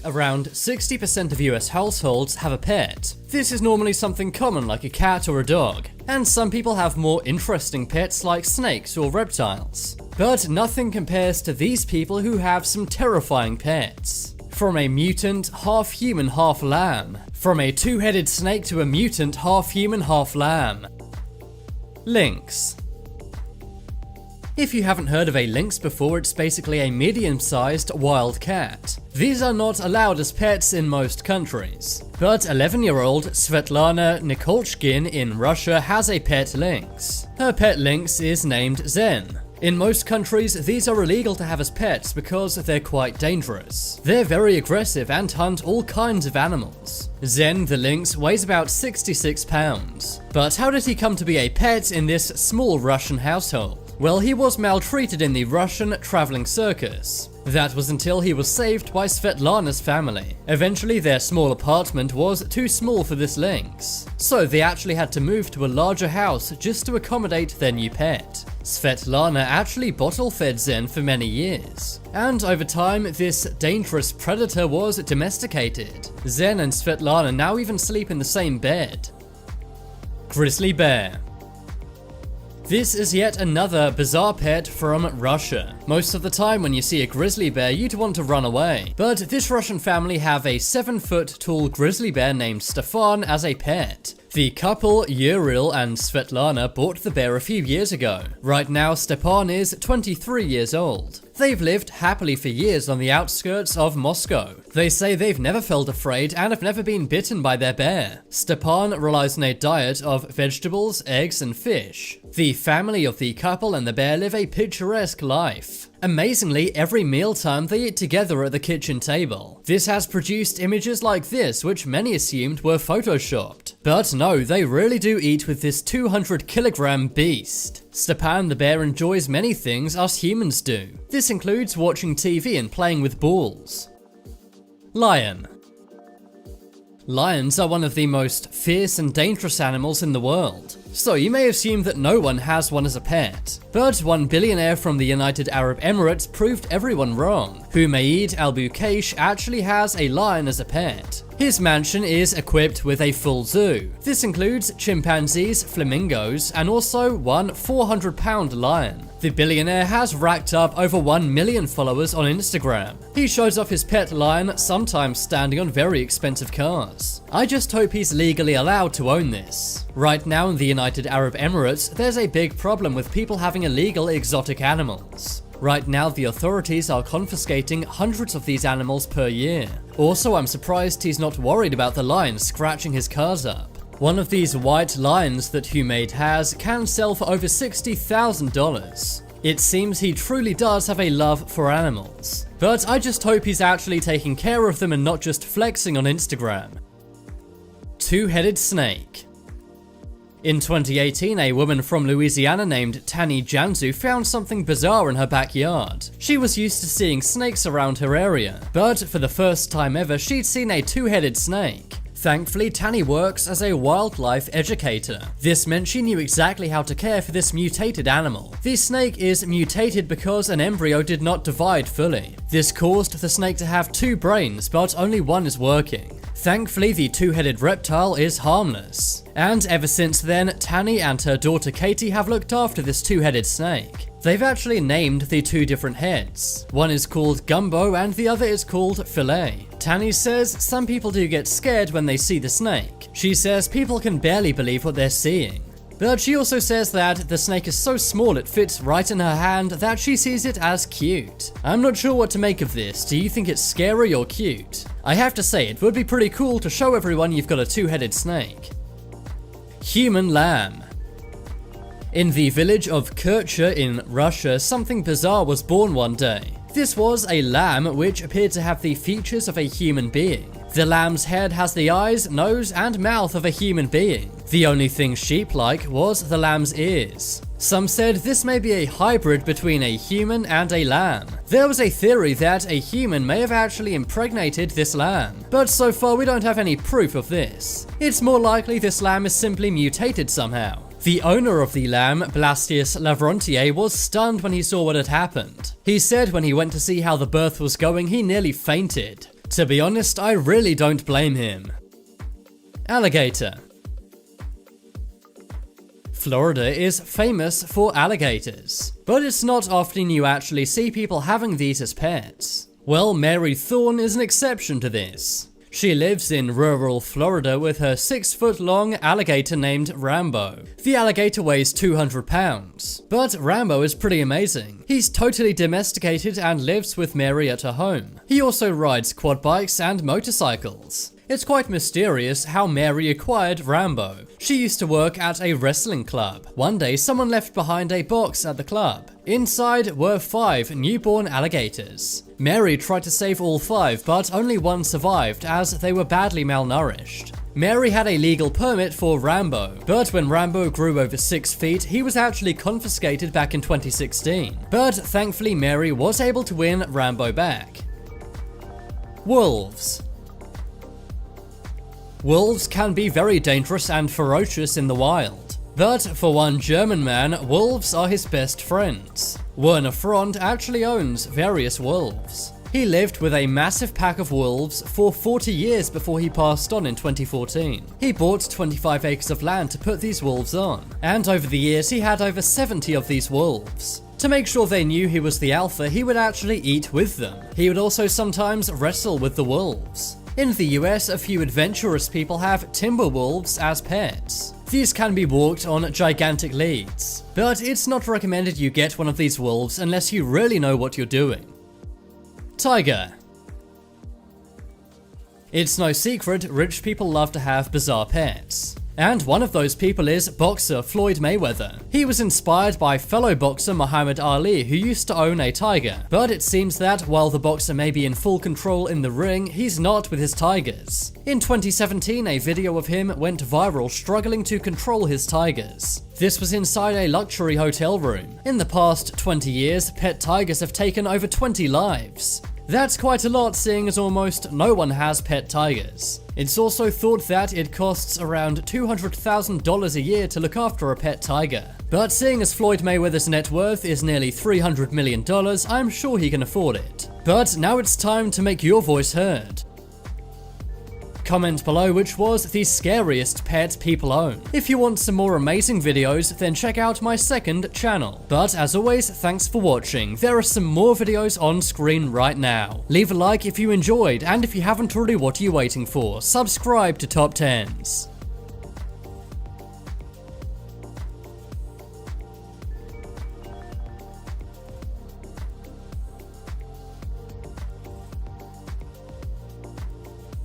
Around 60% of US households have a pet. This is normally something common like a cat or a dog, and some people have more interesting pets like snakes or reptiles. But nothing compares to these people who have some terrifying pets. From a mutant, half-human, half-lamb. From a two-headed snake to a mutant, half-human, half-lamb. Lynx. If you haven't heard of a lynx before, it's basically a medium-sized wild cat. These are not allowed as pets in most countries, but 11-year-old Svetlana Nikolchkin in Russia has a pet lynx. Her pet lynx is named Zen. In most countries, these are illegal to have as pets because they're quite dangerous. They're very aggressive and hunt all kinds of animals. Zen the lynx weighs about 66 pounds. But how did he come to be a pet in this small Russian household? Well, he was maltreated in the Russian traveling circus. That was until he was saved by Svetlana's family. Eventually, their small apartment was too small for this lynx, so they actually had to move to a larger house just to accommodate their new pet. Svetlana actually bottle-fed Zen for many years, and over time, this dangerous predator was domesticated. Zen and Svetlana now even sleep in the same bed. Grizzly bear. This is yet another bizarre pet from Russia. Most of the time when you see a grizzly bear, you'd want to run away. But this Russian family have a 7-foot tall grizzly bear named Stefan as a pet. The couple, Uriel and Svetlana, bought the bear a few years ago. Right now, Stepan is 23 years old. They've lived happily for years on the outskirts of Moscow. They say they've never felt afraid and have never been bitten by their bear. Stepan relies on a diet of vegetables, eggs, and fish. The family of the couple and the bear live a picturesque life. Amazingly, every mealtime they eat together at the kitchen table. This has produced images like this, which many assumed were photoshopped. But no, they really do eat with this 200-kilogram beast. Stepan the bear enjoys many things us humans do. This includes watching TV and playing with balls. Lion. Lions are one of the most fierce and dangerous animals in the world, so you may assume that no one has one as a pet. But one billionaire from the United Arab Emirates proved everyone wrong. Humaid Al-Bukaish actually has a lion as a pet. His mansion is equipped with a full zoo. This includes chimpanzees, flamingos, and also one 400-pound lion. The billionaire has racked up over 1 million followers on Instagram. He shows off his pet lion, sometimes standing on very expensive cars. I just hope he's legally allowed to own this. Right now in the United Arab Emirates, there's a big problem with people having illegal exotic animals. Right now, the authorities are confiscating hundreds of these animals per year. Also, I'm surprised he's not worried about the lion scratching his cars up. One of these white lions that Humaid has can sell for over $60,000. It seems he truly does have a love for animals. But I just hope he's actually taking care of them and not just flexing on Instagram. Two-headed snake. In 2018, a woman from Louisiana named Tani Janzu found something bizarre in her backyard. She was used to seeing snakes around her area, but for the first time ever, she'd seen a two-headed snake. Thankfully, Tani works as a wildlife educator. This meant she knew exactly how to care for this mutated animal. The snake is mutated because an embryo did not divide fully. This caused the snake to have two brains, but only one is working. Thankfully, the two-headed reptile is harmless. And ever since then, Tani and her daughter Katie have looked after this two-headed snake. They've actually named the two different heads. One is called Gumbo and the other is called Filet. Tani says some people do get scared when they see the snake. She says people can barely believe what they're seeing. But she also says that the snake is so small it fits right in her hand that she sees it as cute. I'm not sure what to make of this. Do you think it's scary or cute? I have to say, it would be pretty cool to show everyone you've got a two-headed snake. Human lamb. In the village of Kircha in Russia, something bizarre was born one day. This was a lamb which appeared to have the features of a human being. The lamb's head has the eyes, nose, and mouth of a human being. The only thing sheep-like was the lamb's ears. Some said this may be a hybrid between a human and a lamb. There was a theory that a human may have actually impregnated this lamb, but so far we don't have any proof of this. It's more likely this lamb is simply mutated somehow. The owner of the lamb, Blastius Lavrontier, was stunned when he saw what had happened. He said when he went to see how the birth was going, he nearly fainted. To be honest, I really don't blame him. Alligator. Florida is famous for alligators, but it's not often you actually see people having these as pets. Well, Mary Thorne is an exception to this. She lives in rural Florida with her 6-foot-long alligator named Rambo. The alligator weighs 200 pounds, but Rambo is pretty amazing. He's totally domesticated and lives with Mary at her home. He also rides quad bikes and motorcycles. It's quite mysterious how Mary acquired Rambo. She used to work at a wrestling club. One day, someone left behind a box at the club. Inside were 5 newborn alligators. Mary tried to save all 5, but only one survived as they were badly malnourished. Mary had a legal permit for Rambo, but when Rambo grew over 6 feet, he was actually confiscated back in 2016. But thankfully, Mary was able to win Rambo back. Wolves. Wolves can be very dangerous and ferocious in the wild. But for one German man, wolves are his best friends. Werner Frond actually owns various wolves. He lived with a massive pack of wolves for 40 years before he passed on in 2014. He bought 25 acres of land to put these wolves on, and over the years he had over 70 of these wolves. To make sure they knew he was the alpha, he would actually eat with them. He would also sometimes wrestle with the wolves. In the US, a few adventurous people have timber wolves as pets. These can be walked on gigantic leads, but it's not recommended you get one of these wolves unless you really know what you're doing. Tiger. It's no secret rich people love to have bizarre pets. And one of those people is boxer Floyd Mayweather. He was inspired by fellow boxer Muhammad Ali, who used to own a tiger. But it seems that while the boxer may be in full control in the ring, he's not with his tigers. In 2017, a video of him went viral struggling to control his tigers. This was inside a luxury hotel room. In the past 20 years, pet tigers have taken over 20 lives. That's quite a lot, seeing as almost no one has pet tigers. It's also thought that it costs around $200,000 a year to look after a pet tiger. But seeing as Floyd Mayweather's net worth is nearly $300 million, I'm sure he can afford it. But now it's time to make your voice heard. Comment below which was the scariest pet people own. If you want some more amazing videos, then check out my second channel. But as always, thanks for watching. There are some more videos on screen right now. Leave a like if you enjoyed, and if you haven't already, what are you waiting for? Subscribe to Top 10s.